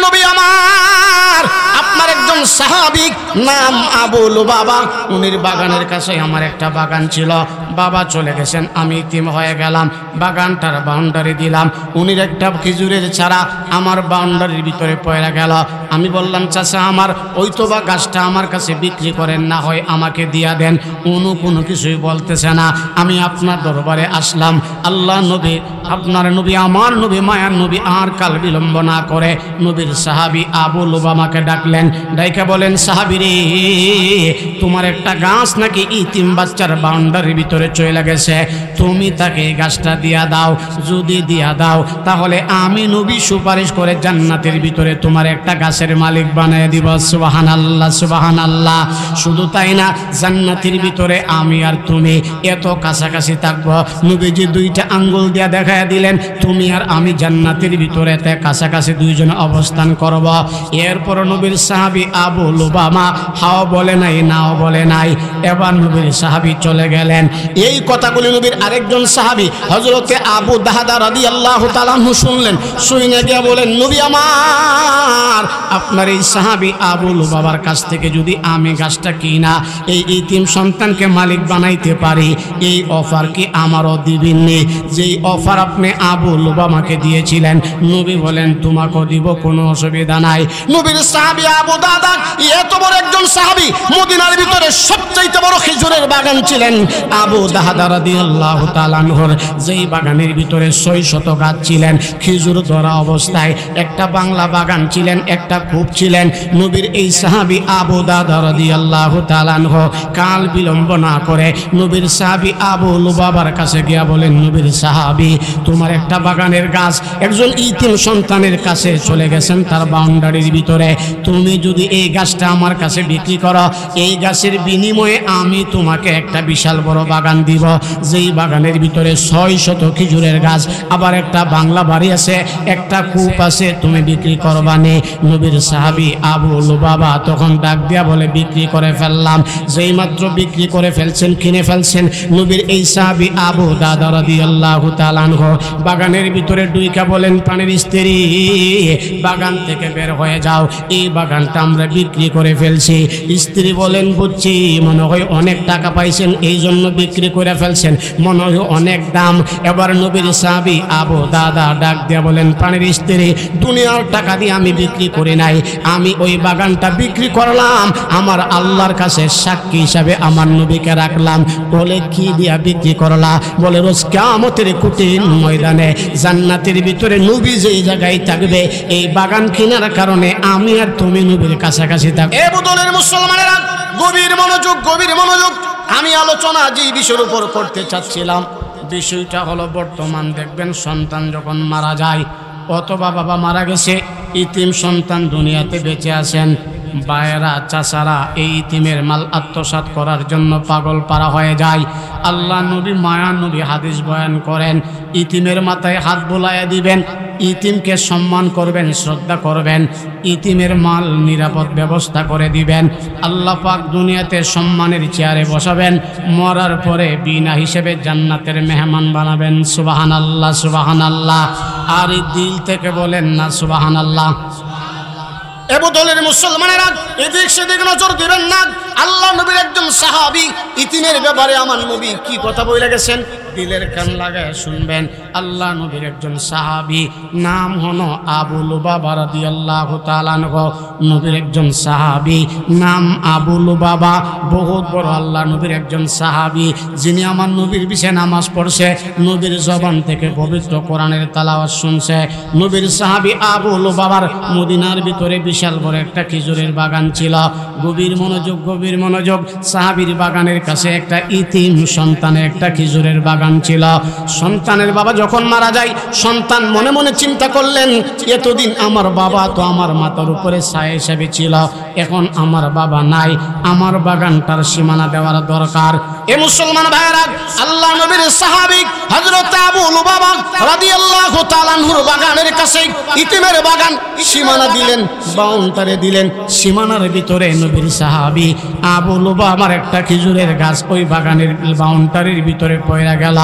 নবী আমার আপনার একজন সাহাবী নাম আবু লুবাবা, উনির বাগানের কাছে আমার একটা বাগান ছিল, বাবা চলে গেছেন, আমি ইতিম হয়ে গেলাম, বাগানটার বাউন্ডারি দিলাম, উনির একটা খেজুরের চারা আমার বাউন্ডারির ভিতরে পড়ে গেল। আমি বললাম চাচা আমার ওই তো বা গাছটা আমার কাছে বিক্রি করেন, না হয় আমাকে দিয়া দেন। উনি কোনো কিছুই বলতেছে না। আমি আপনার দরবারে আসলাম, আল্লাহ নবী আপনার নবী আমার নবী মায়ার নবী আর কাল বিলম্ব না করে নবীর সাহাবী আবু লুবামাকে ডাকলেন, ডাইকা বলেন সাহাবী রে, তোমার একটা গাছ নাকি ইতিম বাচ্চার বাউন্ডারির ভিতরে চলে গেছে, তুমি তাকে এই গাছটা দিয়া দাও, যদি দিয়া দাও তাহলে আমি নবী সুপারিশ করে জান্নাতের ভিতরে তোমার একটা গাছের মালিক বানিয়ে দিব। সুবহানাল্লাহ সুবহানাল্লাহ। শুধু তাই না, জান্নাতের ভিতরে আমি আর তুমি এত কাছাকাছি থাকবো, নবীজি দুইটা আঙ্গুল দিয়া দেখায় দিলেন তুমি আর আমি জান্নাতের ভিতরে এত কাছাকাছি দুইজন অবস্থান করব। এরপর নবীর সাহাবী আবু লুবামা হাও বলে নাই নাও বলে নাই, এবার নবীর সাহাবী চলে গেলেন। এই কথাগুলি নবীর আরেকজন সাহাবী হযরতে আবু দাহদা রাদিয়াল্লাহু তাআলা আনহু শুনলেন, শুনে গিয়ে বলেন নবী আমার আপনার এই সাহাবী আবু লুবাবার কাছ থেকে যদি আমি গাছটা কিনা এই ইতিম সন্তানকে মালিক বানাইতে পারি, এই অফার কি আমারও দিবেননি? যেই অফার আপনি আবু লুবামাকে দিয়েছিলেন, নবী বলেন তোমাকেও দিব, কোনো অসুবিধা নাই। নবীর সাহাবী আবু দাহদা এত বড় একজন সাহাবী, মদিনার ভিতরে সবচাইতে বড় খেজুরের বাগান ছিলেন আবু দাহদা রাদিয়াল্লাহু তাআলা আনহুর, যেই বাগানের ভিতরে 600 গাছ ছিলেন খেজুর ধরা অবস্থায়, একটা বাংলা বাগান ছিলেন, একটা কূপ ছিলেন। নবীর এই সাহাবী আবু দাহদা রাদিয়াল্লাহু তাআলা আনহু কাল বিলম্ব না করে নবীর সাহাবী আবু লুবাবার কাছে গিয়া বলেন নবীর সাহাবী তোমার একটা বাগানের গাছ একজন ইতিম সন্তানের কাছে চলে গেছেন তার বাউন্ডারির ভিতরে, তুমি যদি এই গাছটা আমার কাছে বিক্রি করো, এই গাছের বিনিময়ে আমি তোমাকে একটা বিশাল বড় বাগান দিব, যেই বাগানের ভিতরে 600 খেজুরের গাছ, আবার একটা বাংলা বাড়ি আছে, একটা কূপ আছে, তুমি বিক্রি করবানে? নবীর সাহাবী আবু লুবাবা তখন ডাক দিয়া বলে বিক্রি করে ফেললাম। যেই মাত্র বিক্রি করে ফেলছেন, কিনে ফেলছেন, নবীর এই সাহাবী আবু দাহদা রাদিয়াল্লাহু তাআলা আনহু বাগানের ভিতরে ডুইকা বলেন প্রাণের স্ত্রী বাগান থেকে বের হয়ে যাও, এই বাগানটা আমরা বিক্রি করে ফেলছি। স্ত্রী বলেন বুঝছি, মনে হয় অনেক টাকা পাইছেন এই জন্য বিক্রি করে ফেলছেন, মনে হয় অনেক দাম। এবার নবীর সাহাবী আবু দাহদা ডাক দিয়া বলেন প্রাণের স্ত্রী দুনিয়ার টাকা দিয়ে আমি বিক্রি করি নাই, আমি ওই বাগানটা বিক্রি করলাম আমার আল্লাহর কাছে সাক্ষী হিসাবে আমার নবীকে রাখলাম। বলে কি দিয়া বিক্রি করলা? বলে রোজ কিয়ামতের কঠিন ময়দানে জান্নাতের ভিতরে নবী যেই জায়গায় থাকবে, এই বাগান কেনার কারণে আমি আর তুমি নবীর কাছাকাছি থাকবো। এ বদলের মুসলমানেরা গভীর মনোযোগ, গভীর মনোযোগ। আমি আলোচনা যেই বিষয়ের উপর করতে চাচ্ছিলাম, বিষয়টা হলো বর্তমান দেখবেন সন্তান যখন মারা যায় অথবা বাবা মারা গেছে, ইতিম সন্তান দুনিয়াতে বেঁচে আছেন, বায়েরা চাচারা এই ইতিমের মাল আত্মসাৎ করার জন্য পাগল পারা হয়ে যায়। আল্লাহ নবী মায়া নবী হাদিস বয়ান করেন ইতিমের মাথায় হাত বোলাইয়া দিবেন, ইতিমকে সম্মান করবেন, শ্রদ্ধা করবেন, ইতিমের মাল নিরাপদ ব্যবস্থা করে দিবেন। আল্লাহ পাক দুনিয়াতে সম্মানের চেয়ারে বসাবেন, মরার পরে বিনা হিসেবে জান্নাতের মেহমান বানাবেন। সুবহানাল্লাহ সুবহানাল্লাহ। আর দিল থেকে বলেন না সুবহানাল্লাহ। এবদলের মুসলমানেরা এদিক সেদিক নজর দিবেন না। আল্লাহ নবীর একজন সাহাবী ইতিমের ব্যাপারে আমার নবী কি কথা বলে গেছেন, দিলের কান লাগায় শুনবেন। আল্লাহ নবীর একজন সাহাবী নাম হলো আবু লুবাবা রাদিয়াল্লাহু তাআলা আনহু, নবীর একজন সাহাবী নাম আবু লুবাবা, বহুত বড় আল্লাহ নবীর একজন সাহাবী, যিনি আমার নবীর পিছনে নামাজ পড়ছে, নবীর জবান থেকে পবিত্র কোরআনের তেলাওয়াত শুনছে। নবীর সাহাবী আবু লুবাবার মদিনার ভিতরে বিশাল বড় একটা খেজুরের বাগান ছিল। গভীর মনোযোগ, গভীর মনোযোগ। সাহাবীর বাগানের কাছে একটা ইতিম সন্তানের একটা খেজুরের বাগান ছিল। সন্তানের বাবা যখন মারা যায়, সন্তান মনে মনে চিন্তা করলেন এতদিন আমার বাবা তো আমার মাথার উপরে ছায়া হিসেবে ছিল, এখন আমার বাবা নাই, আমার বাগানটার সীমানা দেওয়ার দরকার। এ মুসলমান ভাইরা, আল্লাহ নবীর সাহাবী হযরত আবু লুবাবা রাদিয়াল্লাহু তাআলা আনহুর বাগানের কাছে ইতিমের বাগান সীমানা দিলেন, বাউন্ডারি দিলেন। সীমানার ভিতরে নবীর সাহাবী আবু লুবাবার একটা খেজুরের গাছ ওই বাগানের বাউন্ডারির ভিতরে পড়ে গেল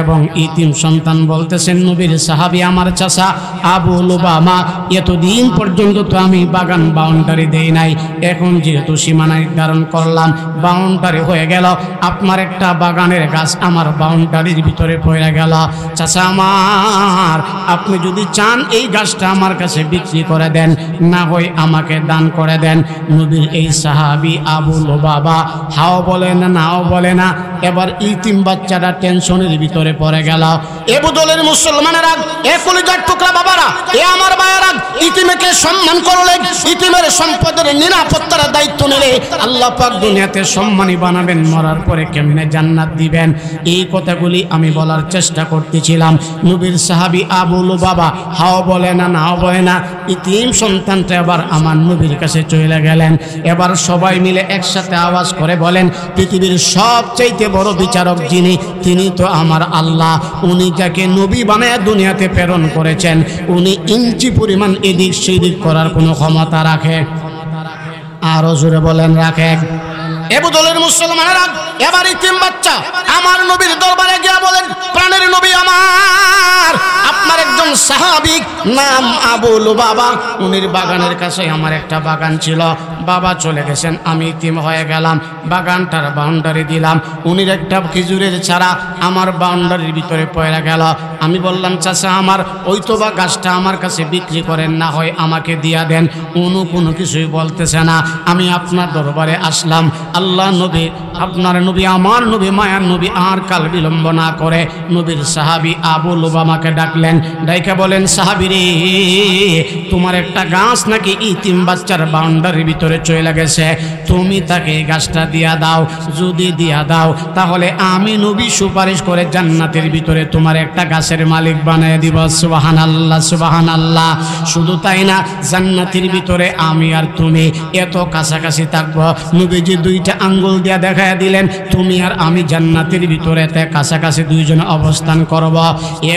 এবং ইতিম সন্তান বলতেছেন, নবীর সাহাবী আমার চাচা আবু লুবামা, এতদিন পর্যন্ত তো আমি বাগান বাউন্ডারি দেই নাই, এখন যেহেতু সীমানা নির্ধারণ করলাম, বাউন্ডারি হয়ে গেল, আপনার একটা বাগানের গাছ আমার বাউন্ডারির ভিতরে পড়ে গেল। চাচা আমার, আপনি যদি চান এই গাছটা আমার কাছে বিক্রি করে দেন, না হয় আমাকে দান করে দেন। নবীর এই সাহাবী আবু লুবাবা হাও বলে না, নাও বলে না। এবার ইতিম বাচ্চাটা টেনশনের ভিতরে পড়ে গেল। এ বুদলের মুসলমানেরা, এ কলিজার টুকরা বাবারা, এ আমার ভাইয়েরা, ইতিমকে সম্মান করলে, ইতিমের সম্পদের নিরাপত্তার দায়িত্ব নিলে আল্লাহ পাক দুনিয়াতে সম্মানী বানাবেন, মরার পরে কেমনে জান্নাত দিবেন। এই কথাগুলি আমি বলার চেষ্টা করতেছিলাম। নবীর সাহাবী আবু লুবাবা হাও বলে না, নাও বলে না। ইতিম সন্তানটা এবার আমার নবীর কাছে চলে গেলেন। এবার সবাই মিলে একসাথে আওয়াজ করে বলেন, পৃথিবীর সবচাইতে বড় বিচারক যিনি, তিনি তো আমার আল্লাহ। উনি যাকে নবী বানায় দুনিয়াতে প্রেরণ করেছেন, উনি ইঞ্চি পরিমাণ এদিক সেদিক করার কোনো ক্ষমতা রাখে? আরো জোরে বলেন, রাখে? এবু দলের মুসলমানেরা, এবার ইতিম বাচ্চা আমার নবীর দরবারে গিয়া বলেন, প্রাণের নবী আমার, আপনার একজন সাহাবী নাম আবু লুবাবা, উনির বাগানের কাছে আমার একটা বাগান ছিল, বাবা চলে গেছেন, আমি ইতিম হয়ে গেলাম, বাগানটার বাউন্ডারি দিলাম, উনির একটা খেজুরের চারা আমার বাউন্ডারির ভিতরে পড়ে গেল। আমি বললাম, চাচা আমার, ওই তো বা গাছটা আমার কাছে বিক্রি করেন, না হয় আমাকে দিয়া দেন। কোনো কিছুই বলতেছে না। আমি আপনার দরবারে আসলাম। আল্লাহ নবী, আপনার নবী, আমার নবী, মায়ার নবী আর কাল বিলম্ব না করে নবীর সাহাবী আবু লুবামাকে ডাকলেন। ডাইকা বলেন, সাহাবী রে, তোমার একটা গাছ নাকি ইতিম বাচ্চার বাউন্ডারির ভিতরে চলে গেছে, তুমি তাকে এই গাছটা দিয়া দাও। যদি দিয়া দাও তাহলে আমি নবী সুপারিশ করে জান্নাতের ভিতরে তোমার একটা গাছের মালিক বানিয়ে দিব। সুবহানাল্লাহ, সুবহানাল্লাহ। শুধু তাই না, জান্নাতের ভিতরে আমি আর তুমি এত কাছাকাছি থাকবো। নবীজি দুইটা আঙ্গুল দিয়া দেখায় দিলেন, তুমি আর আমি জান্নাতের ভিতরে কাছাকাছি দুইজন অবস্থান করব।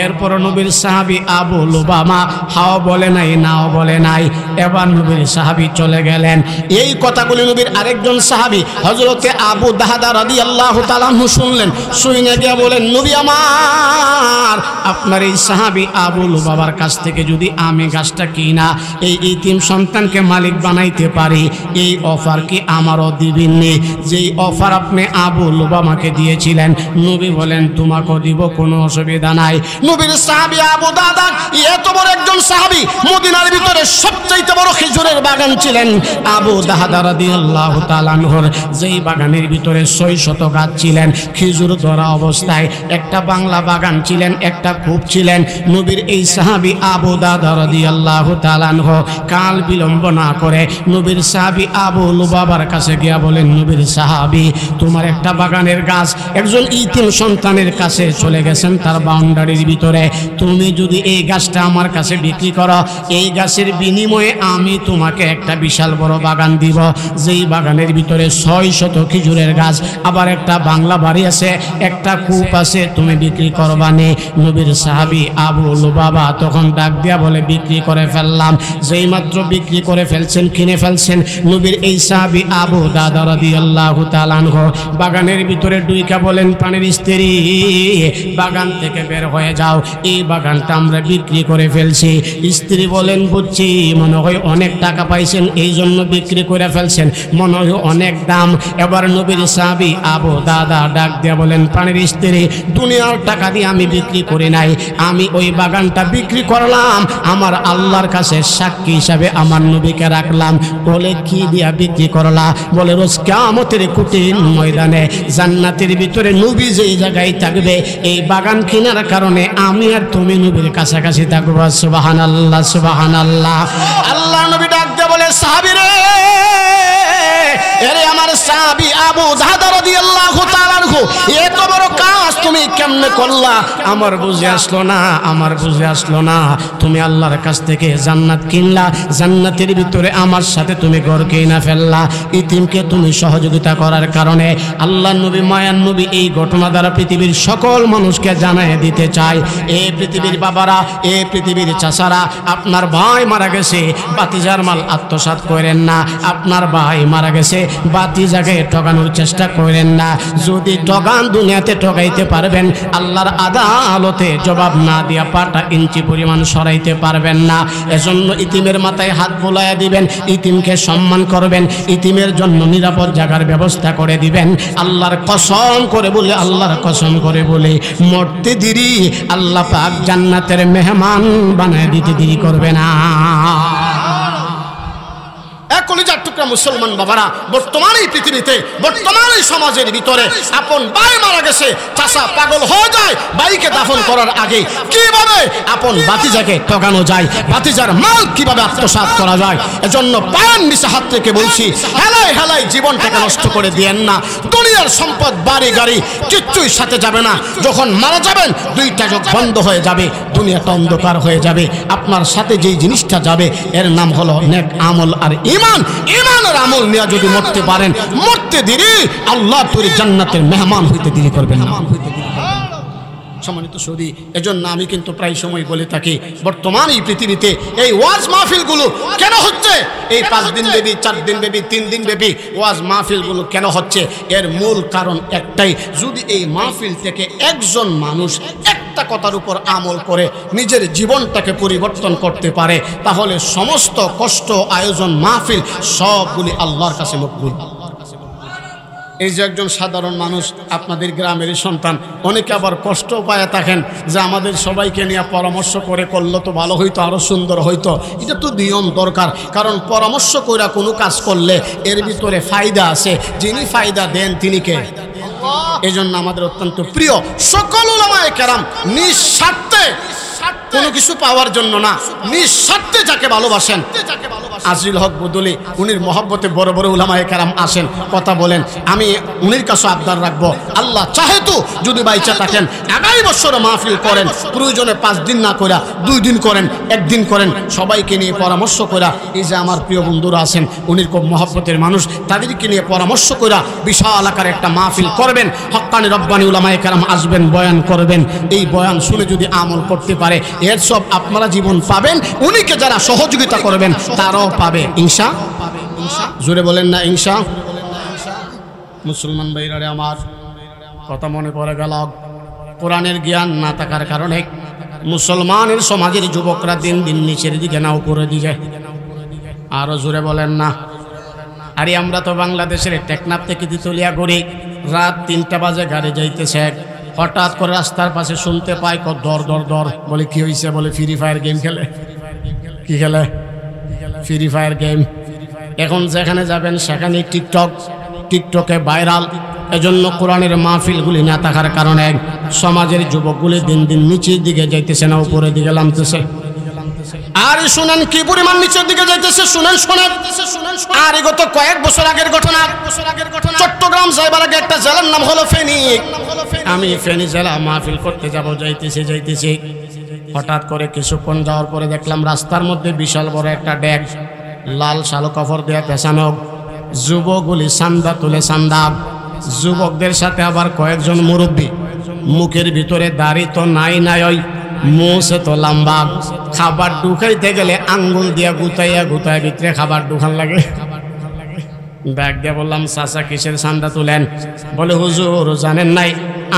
এরপর নবীর সাহাবী আবু লুবামা হাও বলে নাই, নাও বলে নাই। এবার নবীর সাহাবী চলে গেলেন। এই কথাগুলি নবীর আরেকজন সাহাবী হযরতে আবু দাহদা রাদিয়াল্লাহু তাআলা আনহু শুনলেন। শুনে গিয়ে বলেন, নবী আমার, আপনার এই সাহাবী আবু লুবাবার কাছ থেকে যদি আমি গাছটা কিনা এই ইতিম সন্তানকে মালিক বানাইতে পারি, এই অফার কি আমারও দিবেননি? যেই অফার আপনি আবু লুবামাকে দিয়েছিলেন, নবী বলেন, তোমাকেও দিব, কোনো অসুবিধা নাই। নবীর সাহাবী আবু দাহদা এত বড় একজন সাহাবী, মদিনার ভিতরে সবচাইতে বড় খেজুরের বাগান ছিলেন আবু দাহদা রাদিয়াল্লাহু তাআলা আনহুর। যেই বাগানের ভিতরে 600 গাছ ছিলেন, খেজুর ধরা অবস্থায় একটা বাংলা বাগান ছিলেন, একটা কূপ ছিলেন। নবীর এই সাহাবী আবু দাহদা রাদিয়াল্লাহু তাআলা আনহু কাল বিলম্ব না করে নবীর সাহাবী আবু লুবাবার কাছে গিয়া বলেন, নবীর সাহাবী, তোমার একটা বাগানের গাছ একজন ইতিম সন্তানের কাছে চলে গেছেন, তার বাউন্ডারির ভিতরে। তুমি যদি এই গাছটা আমার কাছে বিক্রি করো, এই গাছের বিনিময়ে আমি তোমাকে একটা বিশাল বড় বাগান দিব, যেই বাগানের ভিতরে 600 খেজুরের গাছ, আবার একটা বাংলা বাড়ি আছে, একটা কূপ আছে, তুমি বিক্রি করবা নে? নবীর সাহাবী আবু লুবাবা তখন ডাক দিয়া বলে, বিক্রি করে ফেললাম। যেই মাত্র বিক্রি করে ফেলছেন, কিনে ফেলছেন, নবীর এই সাহাবী আবু দাহদা রাদিয়াল্লাহু তাআলা আনহু বাগানের ভিতরে ডুইকা বলেন, প্রাণের স্ত্রী, বাগান থেকে বের হয়ে যাও, এই বাগানটা আমরা বিক্রি করে ফেলছি। স্ত্রী বলেন, বুঝছি, মনে হয় অনেক টাকা পাইছেন, এই জন্য বিক্রি করে ফেলছেন, মনে হয় অনেক দাম। এবার নবীর সাহাবী আবু দাহদা ডাক দিয়া বলেন, প্রাণের স্ত্রী, দুনিয়ার টাকা দিয়ে আমি বিক্রি করি নাই, আমি ওই বাগানটা বিক্রি করলাম, আমার আল্লাহর কাছে সাক্ষী হিসাবে আমার নবীকে রাখলাম। বলে, কি দিয়া বিক্রি করলা? বলে, রোজ কিয়ামতের কঠিন ময়দানে জান্নাতের ভিতরে নবী যেই জায়গায় থাকবে, এই বাগান কেনার কারণে আমি আর তুমি নবীর কাছাকাছি থাকবো। সুবহানাল্লাহ, সুবহানাল্লাহ। আল্লাহ নবী ডাক দিয়ে বলে, সাহাবী রে, এরে আমার সাহাবী আবু দাহদা রাদিয়াল্লাহু তাআলা দুঃখ, এত বড় কাজ তুমি কেমনে করলা? আমার বুঝে আসলো না, আমার বুঝে আসলো না। তুমি আল্লাহর কাছ থেকে জান্নাত কিনলা, জান্নাতের ভিতরে আমার সাথে তুমি ঘর কিনা ফেললা। ইতিমকে তুমি সহযোগিতা করার কারণে আল্লাহ নবী, মায়ান নবী এই ঘটনা দ্বারা পৃথিবীর সকল মানুষকে জানায় দিতে চায়, এ পৃথিবীর বাবারা, এ পৃথিবীর চাচারা, আপনার ভাই মারা গেছে, বাতিজার মাল আত্মসাৎ করেন না। আপনার ভাই মারা গেছে, বাতিজাকে ঠকানোর চেষ্টা করেন না। যদি ঠকান, দুনিয়াতে ঠকাইতে পারবেন, আল্লাহর আদালতে জবাব না দিয়া পাটা ইঞ্চি পরিমাণ সরাইতে পারবেন না। এজন্য ইতিমের মাথায় হাত বোলাইয়া দিবেন, ইতিমকে সম্মান করবেন, ইতিমের জন্য নিরাপদ জায়গার ব্যবস্থা করে দিবেন। আল্লাহর কসম করে বলে, আল্লাহর কসম করে বলে, মরতে দেরি আল্লাহ পাক জান্নাতের মেহমান বানায় দিতে দেরি করবে না। কলিজার টুকরা মুসলমান বাবারা, বর্তমান এই পৃথিবীতে, বর্তমান এই সমাজের ভিতরে আপন ভাই মারা গেছে, চাচা পাগল হয়ে যায় ভাইকে দাফন করার আগে। কিভাবে আপন ভাতিজাকে ঠকানো যায়, ভাতিজার মাল কিভাবে আত্মসাৎ করা যায়। এজন্য পায়ের নিচে হাত থেকে বলছি, হেলাই হেলাই জীবনটাকে নষ্ট করে দিয়েন না। দুনিয়ার সম্পদ, বাড়ি গাড়ি কিচ্ছুই সাথে যাবে না। যখন মারা যাবেন দুইটা চোখ বন্ধ হয়ে যাবে, দুনিয়াটা অন্ধকার হয়ে যাবে। আপনার সাথে যেই জিনিসটা যাবে এর নাম হলো নেক আমল আর ঈমান। ঈমান আর আমল নিয়ে যদি মরতে পারেন, মরতে দেরি আল্লাহ তোর জান্নাতের মেহমান হইতে দেরি করবেন না। সম্মানিত সুধী, এজন্য আমি কিন্তু প্রায় সময় বলে থাকি, বর্তমান এই পৃথিবীতে এই ওয়াজ মাহফিলগুলো কেন হচ্ছে? এই 5 দিন ব্যাপী, 4 দিন ব্যাপী, 3 দিন ব্যাপী ওয়াজ মাহফিলগুলো কেন হচ্ছে? এর মূল কারণ একটাই, যদি এই মাহফিল থেকে একজন মানুষ একটা কথার উপর আমল করে নিজের জীবনটাকে পরিবর্তন করতে পারে, তাহলে সমস্ত কষ্ট, আয়োজন, মাহফিল সবগুলি আল্লাহর কাছে মকবুল। এই যে একজন সাধারণ মানুষ, আপনাদের গ্রামের সন্তান, অনেকে আবার কষ্ট পায় থাকেন যে আমাদের সবাইকে নিয়ে পরামর্শ করে করলে তো ভালো হইতো, আরো সুন্দর হইতো। এটা তো নিয়ম দরকার, কারণ পরামর্শ করে কোনো কাজ করলে এর ভিতরে ফায়দা আছে। যিনি ফায়দা দেন তিনি কে? এই জন্য আমাদের অত্যন্ত প্রিয় সকল উলামায়ে কেরাম নিঃস্বার্থে, কোনো কিছু পাওয়ার জন্য না, নিঃস্বার্থে যাকে ভালোবাসেন, আজিল হক বদলি উনির মহব্বতে বড় বড় উলামায়ে কেরাম আসেন, কথা বলেন। আমি উনির কাছে আবদার রাখবো, আল্লাহ চাহে তো যদি বাইচা থাকেন আগামী বছর মাহফিল করেন, প্রয়োজনে 5 দিন না কইরা 2 দিন করেন, 1 দিন করেন, সবাইকে নিয়ে পরামর্শ কইরা, এই যে আমার প্রিয় বন্ধুরা আছেন উনির খুব মহব্বতের মানুষ, তাদেরকে নিয়ে পরামর্শ কইরা বিশাল আকারে একটা মাহফিল করবেন। হক্কানি রব্বানি উলামায়ে কেরাম আসবেন, বয়ান করবেন। এই বয়ান শুনে যদি আমল করতে পারে, এর সব আপনারা জীবন পাবেন, উনিকে যারা সহযোগিতা করবেন তারাও পাবে ইনশা। জোরে বলেন না ইনশা। মুসলমান ভাইরা, আমার কথা মনে পড়ে গেল, কোরআনের জ্ঞান না থাকার কারণে মুসলমানের সমাজের যুবকরা দিন দিন নিচের দিকে না উপরের দিকে। আরো জোরে বলেন না। আরে আমরা তো বাংলাদেশের টেকনাফ থেকে তিতুলিয়া ঘুরি, রাত 3টা বাজে গাড়ি যাইতেছে, হঠাৎ করে রাস্তার পাশে শুনতে পাই দর দর দর। বলে কি হয়েছে? বলে ফ্রি ফায়ার গেম খেলে। কি খেলে? Free fire game. এখন যেখানে যাবেন সেখানে টিকটকে ভাইরাল। এজন্য কোরআনের মাহফিলগুলি না থাকার কারণে সমাজের যুবকগুলি দিন দিন নিচের দিকে যাইতেছে না উপরের দিকে নামতেছে। আর শুনেন কি পরিমাণ নিচের দিকে যাইতেছে, শুনেন শুনেন। আর গত কয়েক বছর আগের ঘটনা, চট্টগ্রাম যাইবার আগে একটা জেলার নাম হলো ফেনী। আমি ফেনী জেলা মাহফিল করতে যাইতেছি, হঠাৎ করে কিছুক্ষণ যাওয়ার পরে দেখলাম রাস্তার মধ্যে বিশাল বড় একটা ড্যাগ, লাল শালো কাপড় দেয়া পেছানো, যুবকগুলি চান্দা তুলে চান্দা। যুবকদের সাথে আবার কয়েকজন মুরব্বী, মুখের ভিতরে দাড়ি তো নাই, ওই মুছে তো লম্বা। খাবার ঢুকাইতে গেলে আঙ্গুল দিয়া গুতাইয়া ভিতরে খাবার ঢুকান লাগে। ব্যাগ দিয়ে বললাম, চাচা কিসের চান্দা তুলেন? বলে হুজুর জানেন নাই,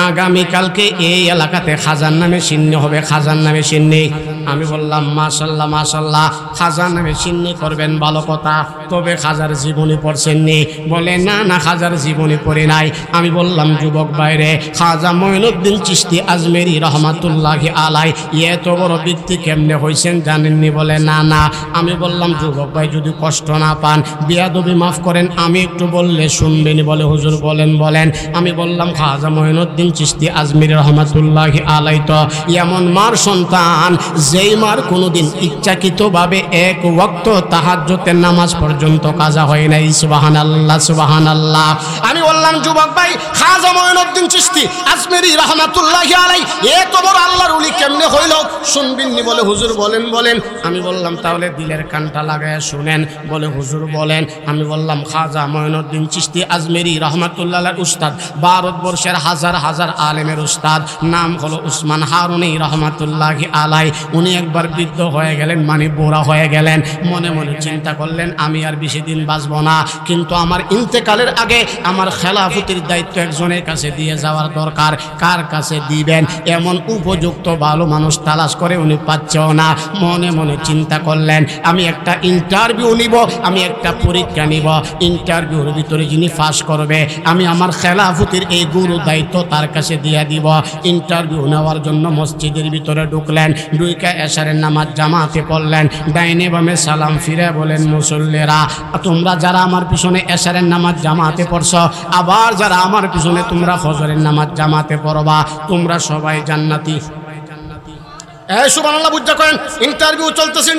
আগামীকালকে এই এলাকাতে খাজার নামে সিন্নি হবে, খাজার নামে সিন্নি। আমি বললাম মাশাল্লাহ মাশাল্লাহ, খাজার নামে সিন্নি করবেন ভালো কথা, তবে খাজার জীবনী পড়ছেননি? বলে না না, খাজার জীবনী পড়ি নাই। আমি বললাম যুবক বাইরে, খাজা মঈনুদ্দিন চিশতি আজমেরি রহমাতুল্লাহি আলাই এত বড় ব্যক্তি কেমনে হয়েছেন জানেননি? বলে না না। আমি বললাম যুবক ভাই যদি কষ্ট না পান, বেয়াদবি মাফ করেন, আমি একটু বললে শুনবেনি? বলে হুজুর বলেন বলেন। আমি বললাম খাজা মঈনুদ্দিন চিশতি আজমেরি রহমাতুল্লাহি আলাই তো এমন মার সন্তান যেই মার কোনোদিন ইচ্ছাকৃতভাবে এক ওয়াক্ত তাহাজ্জুদের নামাজ পর্যন্ত কাজা হয় নাই। সুবহানাল্লাহ সুবহানাল্লাহ। আমি বললাম যুবক ভাই, খাজা মঈনুদ্দিন চিশতি আজমেরি রাহমাতুল্লাহি আলাইহি এত বড় আল্লাহর ওলি কেমনে হইল শুনবেননি? বলে হুজুর বলেন বলেন। আমি বললাম তাহলে দিলের কানটা লাগায় শুনেন। বলে হুজুর বলেন। আমি বললাম খাজা মঈনুদ্দিন চিশতি আজমেরি রাহমাতুল্লাহ আলাইহির উস্তাদ, ভারতবর্ষের হাজার হাজার আলেমের উস্তাদ, নাম হলো উসমান হারুনী রাহমাতুল্লাহি আলাইহি। উনি একবার বৃদ্ধ হয়ে গেলেন, মানে বুড়া হয়ে গেলেন। মনে মনে চিন্তা করলেন আমি আর বেশি দিন বাঁচব না, কিন্তু আমার ইন্তেকালের আগে আমার খেলাফতির দায়িত্ব একজনের কাছে দিয়ে যাওয়ার দরকার। কার কাছে দিবেন? এমন উপযুক্ত ভালো মানুষ তালাশ করে উনি পাচ্ছেও না। মনে মনে চিন্তা করলেন আমি একটা ইন্টারভিউ নিব, আমি একটা পরীক্ষা নিব। ইন্টারভিউর ভিতরে যিনি পাস করবে আমি আমার খেলাফতির এই গুরু দায়িত্ব তার কাছে দিয়ে দিব। ইন্টারভিউ নেওয়ার জন্য মসজিদের ভিতরে ঢুকলেন, ঢুকে এশারের নামাজ জামাতে পড়লেন। ডাইনে বামে সালাম ফিরে বলেন মুসল্লিরা, তোমরা যারা আমার পিছনে এশারের নামাজ জামাতে পড়ছো, আবার যারা আমার পিছনে তোমরা ফজরের নামাজ জামাতে পড়বা, তোমরা সবাই জান্নাতি। সুবহানাল্লাহ। বুঝা করেন ইন্টারভিউ চলতেছে,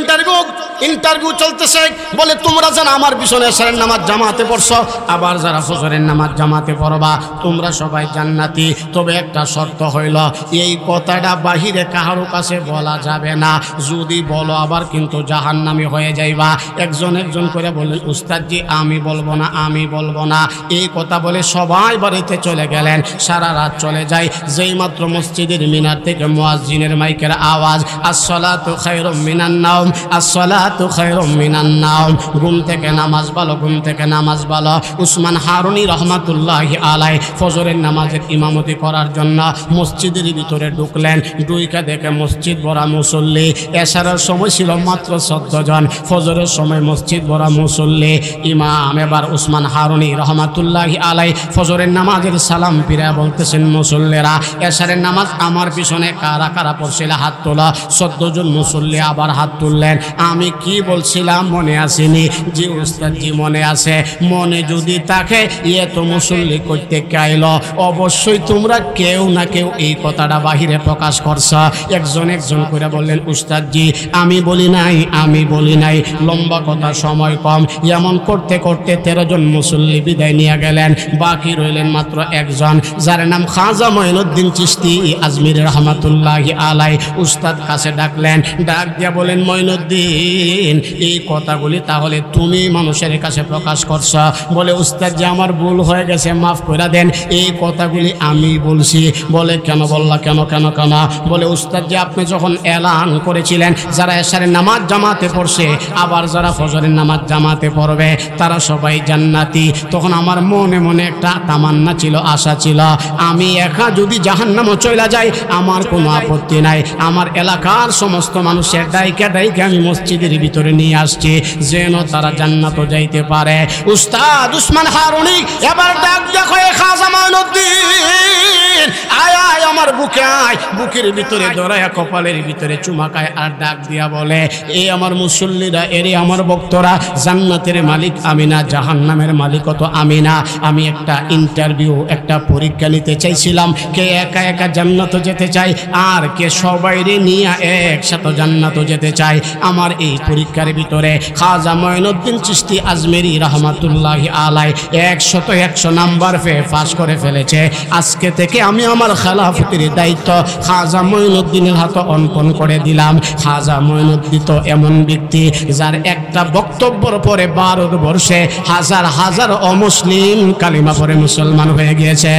ইন্টারভিউ চলতেছে। বলে তোমরা যারা আমার পিছনে এশারের নামাজ জামাতে পড়ছো, আবার যারা ফজরের নামাজ জামাতে পড়বা, তোমরা সবাই জান্নাতি। তবে একটা শর্ত হইল, এই কথাটা বাহিরে কারো কাছে বলা যাবে না। যদি বলো আবার কিন্তু জাহান্নামী হয়ে যাইবা। একজন একজন করে বললেন উস্তাদজি আমি বলবো না, আমি বলবো না। এই কথা বলে সবাই বাড়িতে চলে গেলেন। সারা রাত চলে যায়। যেই মাত্র মসজিদের মিনার থেকে মুয়াজ্জিনের মাইকের আওয়াজ, আসসালাতু খায়রুম মিনান নাওম, আসসালাতু খায়রুম মিনান নাওম, ঘুম থেকে নামাজ ভালো, ঘুম থেকে নামাজ ভালো। উসমান হারুনী রাহমাতুল্লাহি আলাইহি ফজরের নামাজের ইমামতি করার জন্য মসজিদের ভিতরে ঢুকলেন। ঢুইকা দেখে মসজিদ ভরা মুসল্লি। এশারের সময় ছিল মাত্র 14 জন, ফজরের সময় মসজিদ ভরা মুসল্লি। ইমাম এবার উসমান হারুনী রাহমাতুল্লাহি আলাইহি ফজরের নামাজের সালাম ফিরে বলতেছেন মুসল্লিরা, এশারের নামাজ আমার পিছনে কারা কারা পড়ছিল হাত তোলা। 14 জন মুসল্লি আবার হাত তুললেন। আমি কি বলছিলাম মনে আসেনি? জি উস্তাদ জি মনে আছে। মনে যদি থাকে এত মুসল্লি করতে চাইল, অবশ্যই তোমরা কেউ না কেউ এই কথাটা বাহিরে প্রকাশ করছ। একজন একজন করে বললেন উস্তাদ জি আমি বলি নাই, আমি বলি নাই। লম্বা কথা, সময় কম। এমন করতে করতে 13 জন মুসল্লি বিদায় নিয়ে গেলেন। বাকি রইলেন মাত্র একজন, যার নাম খাজা মঈনুদ্দিন চিশতি আজমির রাহমাতুল্লাহি আলাইহি। উস্তাদ কাছে ডাকলেন, ডাক দিয়া বলেন মঈনুদ্দিন এই কথাগুলি তাহলে তুমি মানুষের কাছে প্রকাশ করছ? বলে উস্তাদ যে আমার ভুল হয়ে গেছে, মাফ করে দেন, এই কথাগুলি আমি বলছি। বলে কেন বললা? কেন কেন কেন? বলে উস্তাদ যে আপনি যখন এলান করেছিলেন যারা এশারের নামাজ জামাতে পড়ছে, আবার যারা ফজরের নামাজ জামাতে পড়বে তারা সবাই জান্নাতি, তখন আমার মনে মনে একটা তামান্না ছিল, আশা ছিল, আমি একা যদি জাহান্নামে চলে যাই আমার কোনো আপত্তি নাই। আমার এলাকার সমস্ত মানুষের ডাইকা ডাইকা আমি মসজিদের ভিতরে নিয়ে আসছি যেন তারা জান্নাতে যাইতে পারে। উস্তাদ উসমান হারুনী এবার ডাক দেখো, খাজা মঈনুদ্দিন আয় আয় আমার বুকে আয়। বুকের ভিতরে ধরায়া কপালের ভিতরে চুমাকায় আর ডাক দিয়া বলে, এই আমার মুসল্লিরা, এরে আমার ভক্তরা, জান্নাতের মালিক আমি না, জাহান্নামের মালিকও তো আমি না। আমি একটা ইন্টারভিউ, একটা পরীক্ষা নিতে চাইছিলাম, কে একা একা জান্নাতে যেতে চাই আর কে সবাইরে নিয়ে একসাথে জান্নাতে যেতে চাই। আমার এই পরীক্ষার ভিতরে খাজা মঈনুদ্দিন চিশতি আজমেরি রাহমাতুল্লাহি আলাইহি 100 নাম্বার পেয়ে পাস করে ফেলেছে। আজকে থেকে আমি আমার খেলাফতির দায়িত্ব খাজা মঈনুদ্দিনের হাতে অর্পণ করে দিলাম। খাজা মঈনুদ্দিন তো এমন ব্যক্তি যার একটা বক্তব্যের পরে ভারতবর্ষে হাজার হাজার অমুসলিম কালিমা পড়ে মুসলমান হয়ে গিয়েছে।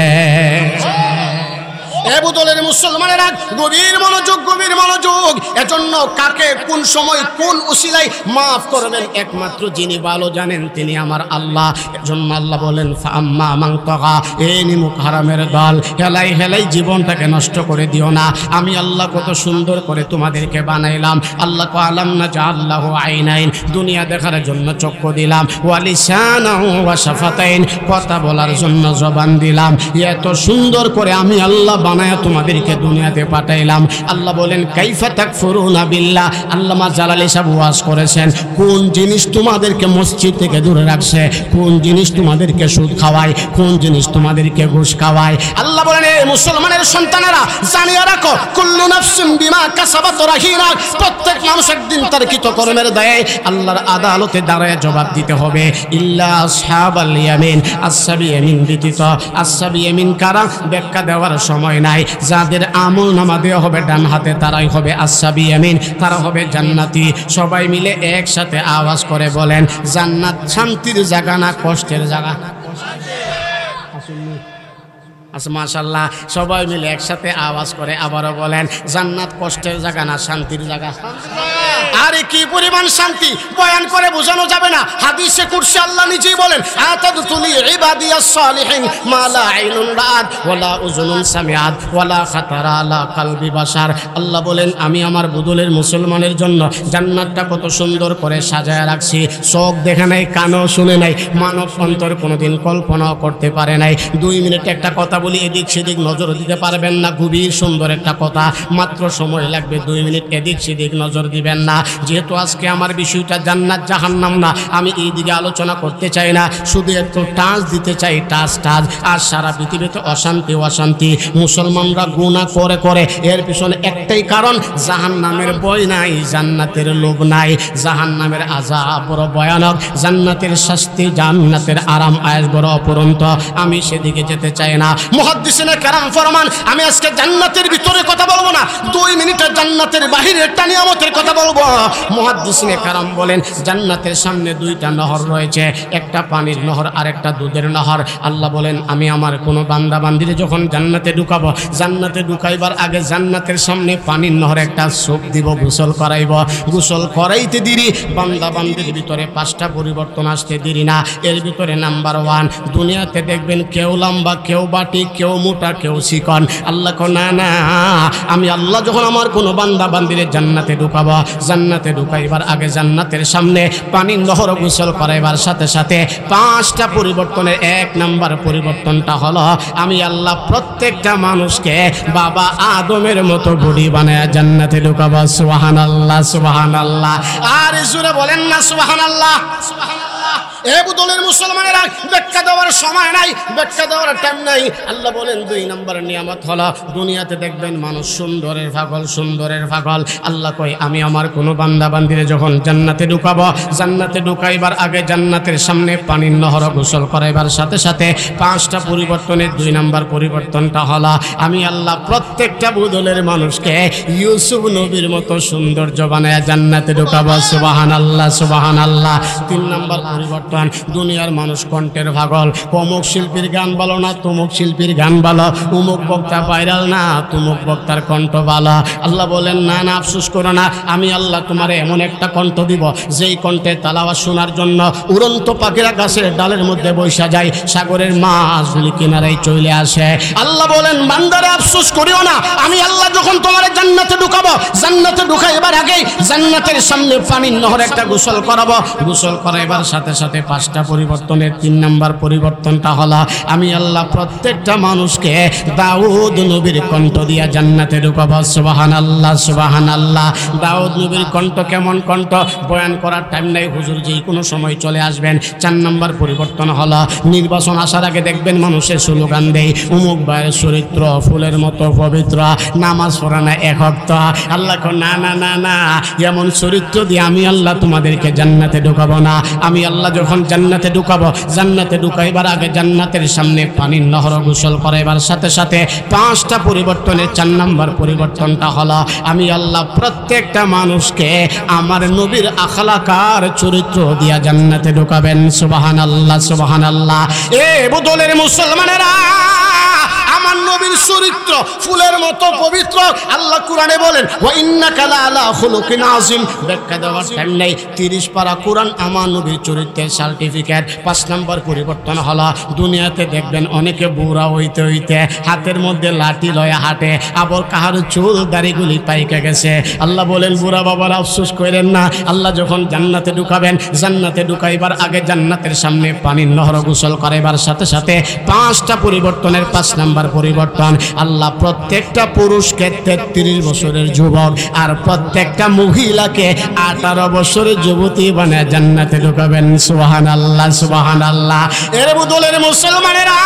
এবুদলের মুসলমানেরা গভীর মনোযোগ, গভীর মনোযোগ। এজন্য কাকে কোন সময় কোন উসিলায় মাফ করবেন একমাত্র যিনি ভালো জানেন তিনি আমার আল্লাহ। এজন্য আল্লাহ বলেন ফাম্মা মান তাগা, এই নিমুখ হারামের দল, হেলাই হেলাই জীবনটাকে নষ্ট করে দিও না। আমি আল্লাহ কত সুন্দর করে তোমাদেরকে বানাইলাম। আল্লাহ কো আলাম না জাআল্লাহু আইনাইন, দুনিয়া দেখার জন্য চক্ষু দিলাম, ওয়া লিসানাহু ওয়া শাফাতাইন, কথা বলার জন্য জবান দিলাম। এত সুন্দর করে আমি আল্লাহ বানায়া তোমাদেরকে দুনিয়াতে পাঠাইলাম। আল্লাহ বলেন কাইফা তাকফুরুনা বিল্লাহ। আল্লামা জালালী সাহেব ওয়াজ করেছেন কোন জিনিস তোমাদেরকে মসজিদ থেকে দূরে রাখছে, কোন জিনিস তোমাদেরকে সুদ খাওয়ায়, কোন জিনিস তোমাদেরকে ঘুষ খাওয়ায়। আল্লাহ বলেন এই মুসলমানের সন্তানেরা জানিয়ে রাখো কুল্লু নাফসিন বিমা কাসাবাত রাহিনা। প্রত্যেক মানুষ একদিন তার কৃতকর্মের দায়ে আল্লাহর আদালতে দাঁড়ায় জবাব দিতে হবে। ইল্লা আসহাবাল ইয়ামিন, আসহাবি ইয়ামিন ব্যতীত। আসহাবি ইয়ামিন কারা? ব্যাখ্যা দেওয়ার সময় নাই। যাদের আমল নামা দেওয়া হবে ডান হাতে তারাই হবে আসহাবি ইয়ামিন, তারা হবে জান্নাতি। সবাই মিলে একসাথে আওয়াজ করে বলেন জান্নাত শান্তির জায়গা না কষ্টের জায়গা? আচ্ছা মাশাআল্লাহ, সবাই মিলে একসাথে আওয়াজ করে আবারও বলেন জান্নাত কষ্টের জায়গা না শান্তির জায়গা? আরে কি পরিমাণ শান্তি বয়ান করে বোঝানো যাবে না। হাদিসে কুরসি আল্লাহ নিজেই বলেন আতাদতুলি ইবাদিয়াস সালিহিন মা লা আইনুন রাআত ওয়ালা উযুনুন সামিআত ওয়ালা খাতারা আলা কলবি বাশার। আল্লাহ বলেন আমি আমার বুদুলের মুসলমানের জন্য জান্নাতটা কত সুন্দর করে সাজায় রাখছি। চোখ দেখে নাই, কানও শুনে নাই, মানব অন্তর কোনোদিন কল্পনাও করতে পারে নাই। 2 মিনিটে একটা কথা বলি, এদিক সেদিক নজর দিতে পারবেন না। খুবই সুন্দর একটা কথা, মাত্র সময় লাগবে 2 মিনিট, এদিক সেদিক নজর দিবেন না। যেহেতু আজকে আমার বিষয়টা জান্নাত জাহান্নাম না, আমি এই দিকে আলোচনা করতে চাই না, শুধু একটু টাচ দিতে চাই, টাচ। আর সারা পৃথিবীতে অশান্তি অশান্তি, মুসলমানরা গুনাহ করে করে, এর পিছনে একটাই কারণ জাহান্নামের ভয় নাই, জান্নাতের লোভ নাই। জাহান্নামের আযাব বড় ভয়ানক, জান্নাতের শাস্তি, জান্নাতের আরাম আয়েশ বড় অপরন্ত। আমি সেদিকে যেতে চাই না। মুহাদ্দিসিনে কেরাম ফরমান আমি আজকে জান্নাতের ভিতরে কথা বলবো না, 2 মিনিটে জান্নাতের বাহিরে একটা নিয়ামতের কথা বলবো। মুহাদ্দিসিনে কেরাম বলেন জান্নাতের সামনে 2টা নহর রয়েছে, একটা পানির নহর আর একটা দুধের নহর। আল্লাহ বলেন আমি আমার কোনো বান্দা বান্দিরে যখন জান্নাতে ঢুকাবো, জান্নাতে ঢুকাইবার আগে জান্নাতের সামনে পানির নহর একটা সোপ দিব, গোসল করাইব। গোসল করাইতে দেরি, বান্দা বান্দির ভিতরে 5টা পরিবর্তন আসতে দেরি না। এর ভিতরে নাম্বার 1, দুনিয়াতে দেখবেন কেউ লম্বা, কেউ বাটি, কেউ মোটা, কেউ চিকন। আল্লাহ কো না না, আমি আল্লাহ যখন আমার কোনো বান্দা বান্দিরে জান্নাতে ঢুকাবো, জান্নাতে ঢুকাইবার আগে জান্নাতের সামনে পানির নহর গোসল করাইবার সাথে সাথে 5টা পরিবর্তনের 1 নাম্বার পরিবর্তনটা হলো আমি আল্লাহ প্রত্যেকটা মানুষকে বাবা আদমের মতো বডি বানায় জান্নাতে ঢুকাবো। সুবহানাল্লাহ সুবহানাল্লাহ। আর জোরে বলেন না সুবহানাল্লাহ সুবহানাল্লাহ। এ বুদলের মুসলমানেরা ব্যাখ্যা দেওয়ার সময় নাই, ব্যাখ্যা দেওয়ার টাইম নাই। আল্লাহ বলেন 2 নম্বর নিয়ামত হলো দুনিয়াতে দেখবেন মানুষ সুন্দরের পাগল, সুন্দরের পাগল। আল্লাহ কয় আমি আমার কোনো বান্দা বান্দিরে যখন জান্নাতে ঢুকাবো, জান্নাতে ঢুকাইবার আগে জান্নাতের সামনে পানির নহর গোসল করাইবার সাথে সাথে 5টা পরিবর্তনের 2 নম্বর পরিবর্তনটা হলো আমি আল্লাহ প্রত্যেকটা বুদলের মানুষকে ইউসুফ নবীর মতো সৌন্দর্য বানায় জান্নাতে ঢুকাবো। সুবহানাল্লাহ সুবহানাল্লাহ। 3 নম্বর পরিবর্তন দুনিয়ার মানুষ কণ্ঠের পাগল, অমুক শিল্পীর গান ভালো না, তমুক শিল্পীর গান ভালো, অমুক বক্তা ভাইরাল না, তমুক বক্তার কণ্ঠ ভালো। আল্লাহ বলেন না না, আফসোস করো না, আমি আল্লাহ তোমারে এমন একটা কণ্ঠ দিব যেই কণ্ঠে তালাওয়াত শোনার জন্য উড়ন্ত পাখিরা গাছের ডালের মধ্যে বসা যায়, সাগরের মাছগুলি কিনারায় চলে আসে। আল্লাহ বলেন বান্দারে আফসোস করিও না, আমি আল্লাহ যখন তোমারে জান্নাতে ঢুকাবো, জান্নাতে ঢুকাইবার আগেই জান্নাতের সামনে পানির নহর একটা গোসল করাবো। গোসল করাইবার সাথে সাথে 5টা পরিবর্তনের 3 নম্বর পরিবর্তনটা হলো আমি আল্লাহ প্রত্যেকটা মানুষকে দাউদ নবীর কণ্ঠ দিয়া জান্নাতে ঢুকাবো। সুবহানাল্লাহ সুবহানাল্লাহ। দাউদ নবীর কণ্ঠ কেমন কণ্ঠ বয়ান করার টাইম নাই, হুজুর যেই কোনো সময় চলে আসবেন। 4 নম্বর পরিবর্তন হলো নির্বাচন আসার আগে দেখবেন মানুষের স্লোগান দেয় অমুক ভাইয়ের চরিত্র ফুলের মতো পবিত্র, নামাজ পড়া না 1 ওয়াক্ত। আল্লাহ কো না না না না, এমন চরিত্র দিয়ে আমি আল্লাহ তোমাদেরকে জান্নাতে ঢুকাবো না। আমি আল্লাহ যখন জান্নাতে ঢুকাবো, জান্নাতে ঢুকাইবার আগে জান্নাতের সামনে পানির নহর গোসল করাইবার সাথে সাথে 5টা পরিবর্তনের 4 নম্বর পরিবর্তনটা হলো আমি আল্লাহ প্রত্যেকটা মানুষকে আমার নবীর আখলাকার চরিত্র দিয়া জান্নাতে ঢুকাবেন। সুবহানাল্লাহ সুবহানাল্লাহ। এ বুদলের মুসলমানেরা আমার নবীর চরিত্র ফুলের মতো পবিত্র। আল্লাহ কোরআনে বলেন ওয়া ইন্নাকা লাআলা খুলুকিন আযীম। ব্যাখ্যা দেওয়ার টাইম নেই, 30 পারা কোরআন আমার নবীর চরিত্র মাতৃত্বের সার্টিফিকেট। 5 নম্বর পরিবর্তন হলো দুনিয়াতে দেখবেন অনেকে বুড়া হইতে হইতে হাতের মধ্যে লাঠি লয়ে হাঁটে, আবার কাহার চুল দাড়িগুলি পাইকে গেছে। আল্লাহ বলেন বুড়া বাবার আফসোস করেন না, আল্লাহ যখন জান্নাতে ঢুকাবেন, জান্নাতে ঢুকাইবার আগে জান্নাতের সামনে পানির নহর গোসল করাইবার সাথে সাথে 5টা পরিবর্তনের 5 নম্বর পরিবর্তন, আল্লাহ প্রত্যেকটা পুরুষকে 33 বছরের যুবক আর প্রত্যেকটা মহিলাকে 18 বছরের যুবতী বানায় জান্নাতে ঢুকাবেন। সুবহানাল্লাহ সুবহানাল্লাহ। এর বদলের মুসলমানেরা,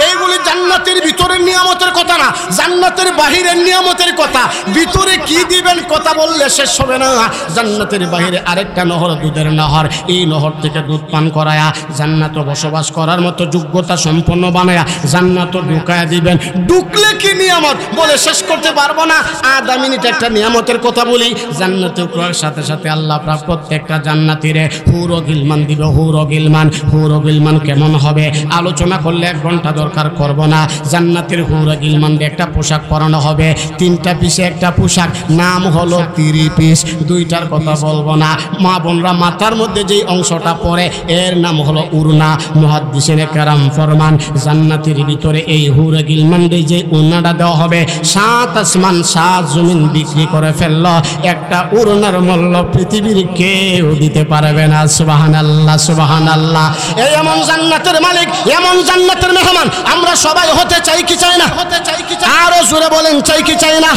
এইগুলি জান্নাতের ভিতরের নিয়ামতের কথা না, জান্নাতের বাহিরের নিয়ামতের কথা। ভিতরে কি দিবেন কথা বললে শেষ হবে না। জান্নাতের বাহিরে আরেকটা নহর, দুধের নহর, এই নহর থেকে দুধ পান করায়া জান্নাতে বসবাস করার মতো যোগ্যতা সম্পন্ন বানায়া জান্নাতে ঢুকায়া দিবেন। ঢুকলে কি নিয়ামত বলে শেষ করতে পারবো না। আধা মিনিট একটা নিয়ামতের কথা বলি। জান্নাতে ঢোকার সাথে সাথে আল্লাহ পাক প্রত্যেকটা জান্নাতীরে হুর ও গিলমান দিবে। হুর ও গিলমান, হুর ও গিলমান কেমন হবে আলোচনা করলে 1 ঘন্টা দরকার করব না। জান্নাতের হুর ও গিলমানদের একটা পোশাক পরানো হবে, 3টা পিসে একটা পোশাক, নাম হলো 30 পিস। 2টার কথা বলবো না। মা বোনরা মাথার মধ্যে যেই অংশটা পরে এর নাম হলো উরনা। মুহাদ্দিসিনে কেরাম ফরমান জান্নাতের ভিতরে এই হুর ও গিলমানদের যে উরনাটা দেওয়া হবে, 7 আসমান 7 জমিন বিক্রি করে ফেললো, একটা উরনার মূল্য পৃথিবীর কেউ দিতে পারবে না। সুবহানাল্লাহ সুবহানাল্লাহ। এই এমন জান্নাতের মালিক, এমন জান্নাতের মেহমান আমরা সবাই হতে চাই কি চাই না? আরো জোরে বলেন চাই কি চাই না?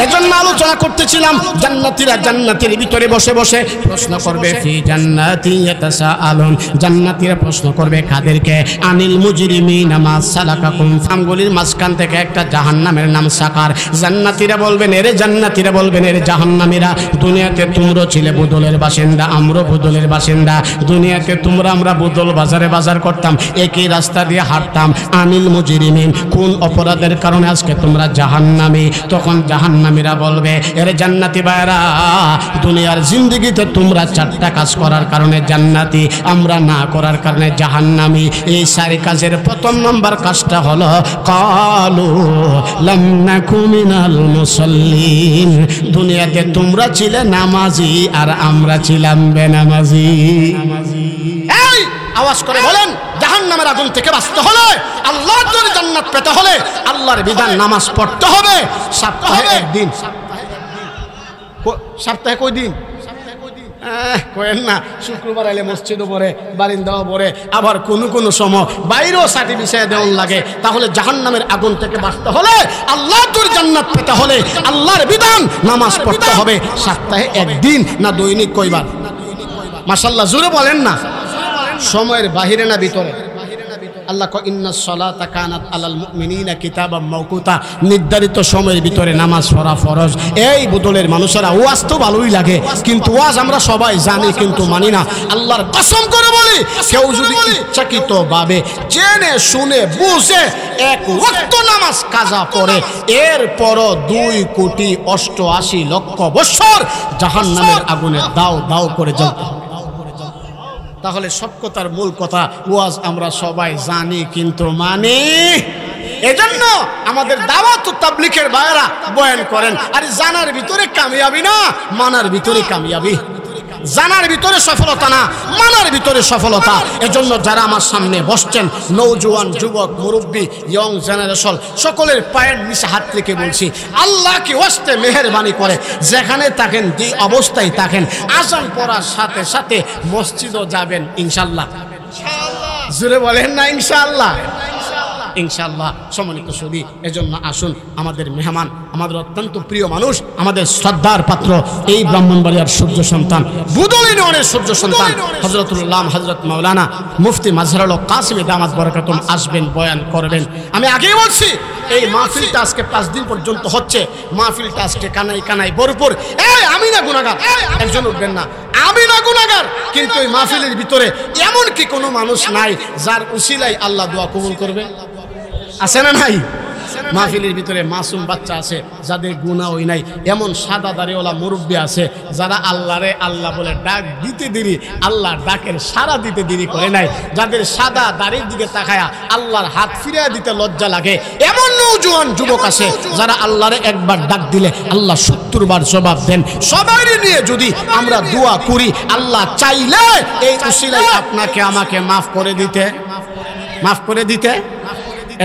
এজন্য আলোচনা করতেছিলাম জান্নাতীরা জান্নাতের ভিতরে বসে বসে প্রশ্ন করবে, ফি জান্নাতি ইয়াতাসাআলুন, জান্নাতীরা প্রশ্ন করবে কাদেরকে? আনিল মুজরিমিনা মা সালাকাকুম, আঙ্গুলির মাঝখান থেকে একটা জাহান্নামের নাম সাকার। জান্নাতীরা বলবেন, এরে জান্নাতীরা বলবেন, এরে জাহান্নামীরা, দুনিয়াতে তোমরা ছিলে বুদলের বাসিন্দা, আমরা বুদলের বাসিন্দা। দুনিয়াতে তোমরা আমরা বুদল বাজারে বাজার করতাম, একই রাস্তা দিয়ে হাঁটতাম। আনিল মুজরিমিন, কোন অপরাধের কারণে আজকে তোমরা জাহান্নামী? তখন জাহান্নামীরা বলবে, এর জান্নাতি ভাইরা, দুনিয়ার জিন্দেগিতে তোমরা 4টা কাজ করার কারণে জান্নাতি, আমরা না করার কারণে জাহান্নামী। এই 4 কাজের 1 নম্বর কাজটা হলো কালু লাম নাকু মিনাল মুসাল্লিন, দুনিয়াতে তোমরা ছিলে নামাজি আর আমরা ছিলাম বেনামাজি। এই আওয়াজ করে বলেন, জাহান্নামের আগুন থেকে বাঁচতে হলে, আল্লাহর জন্য জান্নাত পেতে হলে আল্লাহর বিধান নামাজ পড়তে হবে। সপ্তাহে 1 দিন। সপ্তাহে কয় দিন? কোয়েন না, শুক্রবার এলে মসজিদও পড়ে, বারিন্দাও পড়ে, আবার কোনো সময় বাইরেও সাথে বিষয়ে দেওয়ান লাগে। তাহলে জাহান্নামের আগুন থেকে বাঁচতে হলে, আল্লাহর জন্য জান্নাত পেতে হলে আল্লাহর বিধান নামাজ পড়তে হবে। সপ্তাহে 1 দিন না দৈনিক কয়বার? মাশাআল্লাহ জোরে বলেন না। সময়ের বাহিরে না ভিতরে? আল্লাহ কয় ইন্নাস সালাতা কানাত আলাল মুমিনিনা কিতাবাম মাওকুতা, নির্ধারিত সময়ের ভিতরে নামাজ পড়া ফরজ। এই বুদলের মানুষেরা ওয়াজ তো ভালোই লাগে, কিন্তু ওয়াজ আমরা সবাই জানি কিন্তু মানি না। আল্লাহর কসম করে বলি, কেউ যদি ইচ্ছাকৃতভাবে জেনে শুনে বুঝে 1 ওয়াক্ত নামাজ কাজা পড়ে, এরপরও 2,88,00,000 বছর জাহান্নামের আগুনে দাও দাও করে জ্বলতে হবে। তাহলে সব কথার মূল কথা, ওয়াজ আমরা সবাই জানি কিন্তু মানি। এজন্য আমাদের দাওয়াত ও তাবলীগের ভাইরা বয়ান করেন, আর জানার ভিতরে কামিয়াবি না, মানার ভিতরে কামিয়াবি। জানার ভিতরে সফলতা না, মানার ভিতরে সফলতা। এজন্য যারা আমার সামনে বসছেন, নওজোয়ান, যুবক, মুরব্বী, ইয়ং জেনারেশন, সকলের পায়ের নিচে হাত রেখে বলছি, আল্লাহকে ওয়াস্তে মেহেরবানি করে যেখানে থাকেন, যে অবস্থায় থাকেন, আজান পড়ার সাথে সাথে মসজিদও যাবেন ইনশাআল্লাহ। জোরে বলেন না ইনশাআল্লাহ? ইনশাআল্লাহ। সম্মানিত সুধী, এজন্য আসুন আমাদের মেহমান, আমাদের অত্যন্ত প্রিয় মানুষ, আমাদের শ্রদ্ধার পাত্র, এই ব্রাহ্মণবাড়িয়ার সূর্য সন্তান, বুদল ইউনিয়নের সূর্য সন্তান হযরতুল্লাহ হযরত মাওলানা মুফতি মাজহারুল হক কাসেমী দামাত বরকাতুম আসবেন, বয়ান করবেন। আমি আগেই বলছি, এই মাহফিলটা আজকে 5 দিন পর্যন্ত হচ্ছে। মাহফিলটা আজকে কানাই কানাই ভরপুর। এই আমি না গুনাহগার, একজন উঠবেন না, আমি না গুনাহগার, কিন্তু এই মাহফিলের ভিতরে এমন কি কোনো মানুষ নাই যার উসিলায় আল্লাহ দোয়া কবুল করবে? আছে না নাই? মাহফিলের ভিতরে মাসুম বাচ্চা আছে যাদের গুনাহ হই নাই, এমন সাদা দাড়িওয়ালা মুরব্বী আছে যারা আল্লাহরে আল্লাহ বলে ডাক দিতে দেরি, আল্লাহর ডাকের সাড়া দিতে দেরি করে নাই, যাদের সাদা দাড়ির দিকে তাকায়া আল্লাহর হাত ফিরিয়ে দিতে লজ্জা লাগে, এমন নওজোয়ান যুবক আছে যারা আল্লাহরে একবার ডাক দিলে আল্লাহ 70 বার জবাব দেন। সবাই নিয়ে যদি আমরা দোয়া করি, আল্লাহ চাইলে এই উসিলায় আপনাকে আমাকে মাফ করে দিতে।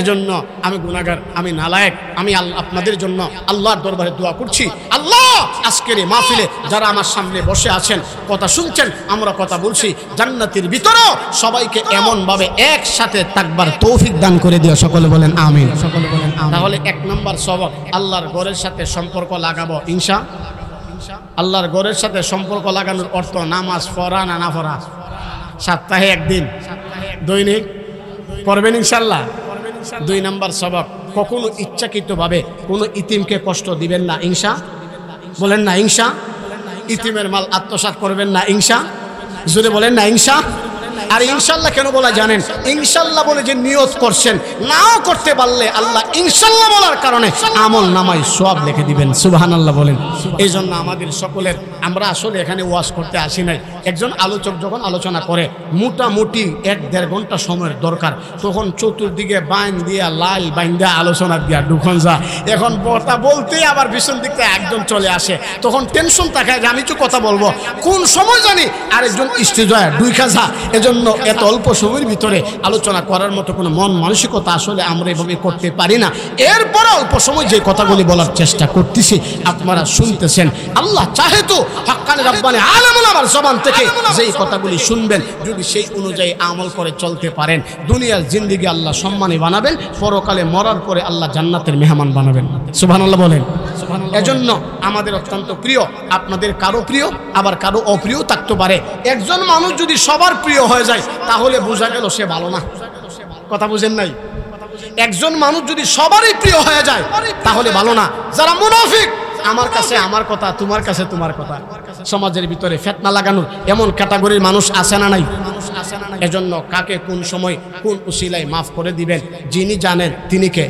এজন্য আমি গুনাহগার, আমি নালায়েক, আমি আপনাদের জন্য আল্লাহর দরবারে দোয়া করছি। আল্লাহ আজকের এই মাহফিলে যারা আমার সামনে বসে আছেন, কথা শুনছেন, আমরা কথা বলছি, জান্নাতের ভিতরেও সবাইকে এমন ভাবে একসাথে থাকবার তৌফিক দান করে দিও। সকলে বলেন আমিন। তাহলে 1 নম্বর সবক, আল্লাহর ঘরের সাথে সম্পর্ক লাগাবো ইনশাআল্লাহ। আল্লাহর ঘরের সাথে সম্পর্ক লাগানোর অর্থ নামাজ পড়া না পড়া, সপ্তাহে একদিন দৈনিক পড়বেন ইনশাআল্লাহ। 2 নম্বর সবক, কখনো ইচ্ছাকৃতভাবে কোনো ইতিমকে কষ্ট দিবেন না বলেন না ইতিমের মাল আত্মসাৎ করবেন না জোরে বলেন না আর ইনশাআল্লাহ কেন বলা জানেন? ইনশাআল্লাহ বলে যে নিয়ত করছেন, নাও করতে পারলে আল্লাহ ইনশাআল্লাহ বলার কারণে আমল নামায় সওয়াব লিখে দিবেন। সুবহানাল্লাহ বলেন। এই জন্য আমাদের সকলের, আমরা আসলে এখানে ওয়াজ করতে আসি নাই। একজন আলোচক যখন আলোচনা করে মোটামুটি 1-1.5 ঘন্টা সময়ের দরকার, তখন চতুর্দিকে বাইন দিয়া লাল বাইন দিয়া আলোচনা দিয়া ঢুকন যা। এখন কথা বলতে আবার পিছন দিক থেকে একজন চলে আসে, তখন টেনশন থাকে যে আমি তো কথা বলবো, কোন সময় জানি আরেকজন স্টেজ হয় ঢুকা যা। এজন্য এত অল্প সময়ের ভিতরে আলোচনা করার মতো কোনো মন মানসিকতা আসলে আমরা এভাবে করতে পারি না। এরপরে অল্প সময় যে কথাগুলি বলার চেষ্টা করতেছি আপনারা শুনতেছেন। আল্লাহ চাহে তো হাক্কানি রাব্বানি আলেমুল আমার জবান থেকে যেই কথাগুলি শুনবেন, যদি সেই অনুযায়ী আমল করে চলতে পারেন, দুনিয়ার জিন্দেগি আল্লাহ সম্মানী বানাবেন, পরকালে মরার পরে আল্লাহ জান্নাতের মেহমান বানাবেন। সুবহানাল্লাহ বলেন। এজন্য আমাদের অত্যন্ত প্রিয়, আপনাদের কারো প্রিয় আবার কারো অপ্রিয় থাকতে পারে। একজন মানুষ যদি সবার প্রিয় হয়ে যায় তাহলে বোঝা গেল সে ভালো না। কথা বুঝেন নাই? একজন মানুষ যদি সবারই প্রিয় হয়ে যায় তাহলে ভালো না। যারা মুনাফিক, আমার কাছে আমার কথা, তোমার কাছে তোমার কথা, সমাজের ভিতরে ফিতনা লাগানোর এমন ক্যাটাগরির মানুষ আছে না নাই? এজন্য কাকে কোন সময় কোন উসিলায় মাফ করে দিবেন যিনি জানেন তিনি কে।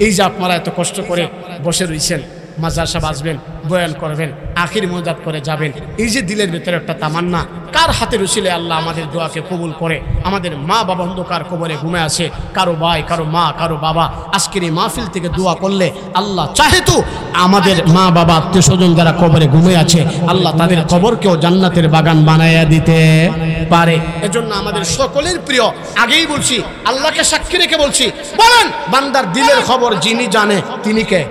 এই যে আপনারা এত কষ্ট করে বসে রয়েছেন, মাজার সাহেব আসবেন, বয়ান করবেন, আখির মোনাজাত করে যাবেন, এই যে দিলের ভিতরে একটা তামান্না, কার হাতের উসিলে আল্লাহ আমাদের দোয়াকে কবুল করে। আমাদের মা বাবা অন্ধকার কবরে ঘুমে আছে, কারো ভাই, কারো মা, কারো বাবা আজকের এই মাহফিল থেকে দোয়া করলে আল্লাহ চাহে তো আমাদের মা বাবা আত্মীয় স্বজন যারা কবরে ঘুমে আছে আল্লাহ তাদের কবরকেও জান্নাতের বাগান বানাইয়া দিতে পারে। এজন্য আমাদের সকলের প্রিয়, আগেই বলছি, আল্লাহকে সাক্ষী রেখে বলছি, বলেন বান্দার দিলের খবর যিনি জানে তিনি কে?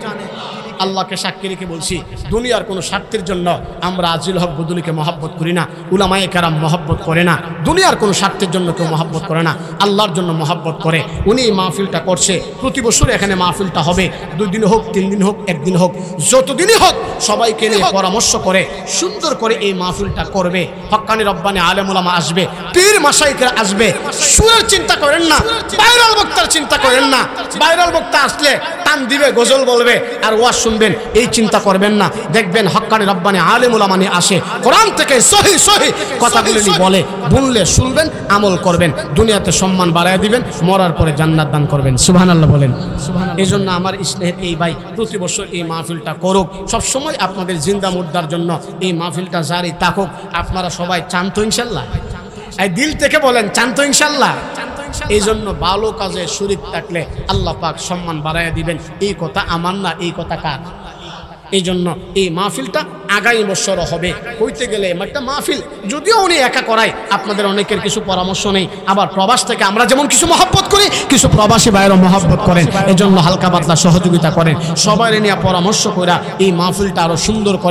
আল্লাহকে সাক্ষী রেখে বলছি, দুনিয়ার কোনো স্বার্থের জন্য আমরা আজিল হক বদুলিকে মহব্বত করি না, উলামায়ে কেরাম মহব্বত করে না, দুনিয়ার কোনো স্বার্থের জন্য কেউ মহব্বত করে না, আল্লাহর জন্য মহব্বত করে। উনি এই মাহফিলটা করছে, প্রতি বছর এখানে মাহফিলটা হবে, 2 দিন হোক, 3 দিন হোক, 1 দিন হোক, যতদিনই হোক সবাইকে নিয়ে পরামর্শ করে সুন্দর করে এই মাহফিলটা করবে। হক্কানি রব্বানি আলেম উলামা আসবে, পীর মাশায়েখরা আসবে। সুরের চিন্তা করেন না, ভাইরাল বক্তার চিন্তা করেন না। ভাইরাল বক্তা আসলে টান দিবে, গজল বলবে আর ওয়াজ শুনবেন, এই চিন্তা করবেন না। দেখবেন হক্কানি রব্বানি আলেম উলামা নিয়ে আসে, কোরআন থেকে সহি কথাগুলো বলে, বললে শুনবেন, আমল করবেন, দুনিয়াতে সম্মান বাড়ায় দিবেন, মরার পরে জান্নাত দান করবেন। সুবহানাল্লাহ বলেন। এই জন্য আমার স্নেহের এই ভাই প্রতি বছর এই মাহফিলটা করুক, সবসময় আপনাদের জিন্দা মুর্দার জন্য এই মাহফিলটা জারি থাকুক। আপনারা সবাই চান তো ইনশাল্লাহ? এই দিল থেকে বলেন চান তো ইনশাল্লাহ? এই জন্য ভালো কাজে শরীক থাকলে আল্লাহ পাক সম্মান বাড়াইয়া দিবেন। এই কথা আমার না, এই কথা কার? এই জন্য এই মাহফিলটা আগামী বছরও হবে। হইতে গেলে একটা মাহফিল যদিও উনি একা করায়, আপনাদের অনেকের কিছু পরামর্শ নেই। আবার প্রবাস থেকে আমরা যেমন কিছু মহব্বত করি, কিছু প্রবাসী ভাইয়েরও মহব্বত করেন, এজন্য হালকা পাতলা সহযোগিতা করেন। সবাই নিয়ে পরামর্শ করে এই মাহফিলটা আরো সুন্দর করে